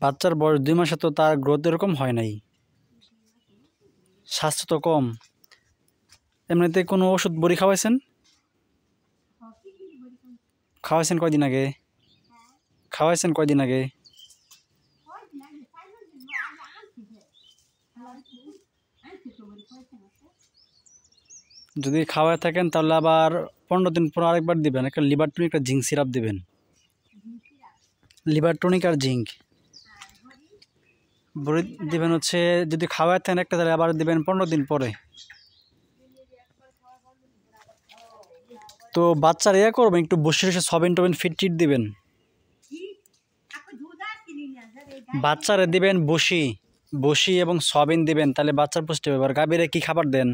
বাচ্চার বয়স 2 মাসে তো তার গ্রোথ এরকম হয় নাই, স্বাস্থ্য তো কম। এমনিতে কোনো ওষুধ বড়ি খাওয়াইছেন? খাওয়াইছেন কয়দিন আগে? খাওয়াইছেন কয়দিন আগে? যদি খাওয়ায় থাকেন তাহলে আবার 15 দিন পর আরেকবার দিবেন, একটা লিভার টনিক একটা জিঙ্ক সিরাপ দিবেন। লিভার টনিক আর জিঙ্ক বড়ি দিবেন হচ্ছে, যদি খাওয়ায় থাকেন একটা তাহলে আবার দিবেন 15 দিন পরে। তো বাচ্চার ইয়ে করবেন, একটু বসে বসে সবেন টবেন ফিট টিট দিবেন। বাচ্চারে দিবেন বসি এবং সবেন দিবেন, তাহলে বাচ্চার পুষ্টি হবে। আর গাভীরে কি খাবার দেন?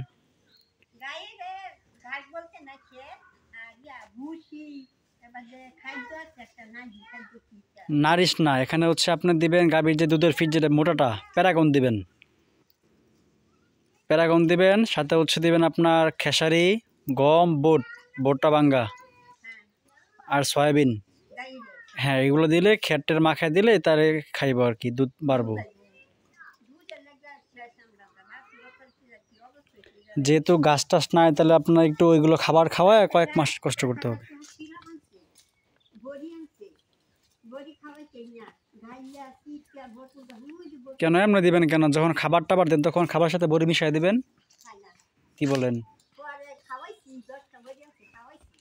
নারিশ না, এখানে হচ্ছে আপনি দিবেন গাভীর যে দুধের ফিট যেটা মোটাটা, প্যারাগন দিবেন। প্যারাগন দিবেন, সাথে হচ্ছে দিবেন আপনার খেসারি, গম, বোটটা ভাঙ্গা আর সয়াবিন। হ্যাঁ, এগুলো দিলে খেটের মাখায় দিলে তারে খাইব আর কি, দুধ বাড়বো। যেহেতু গাছ টাছ নাই তাহলে আপনার একটু ওইগুলো খাবার খাওয়ায় কয়েক মাস কষ্ট করতে হবে। কেন এমনি দিবেন কেন? যখন খাবার টাবার দেন তখন খাবার সাথে বড়ি মিশিয়ে দিবেন। কি বলেন?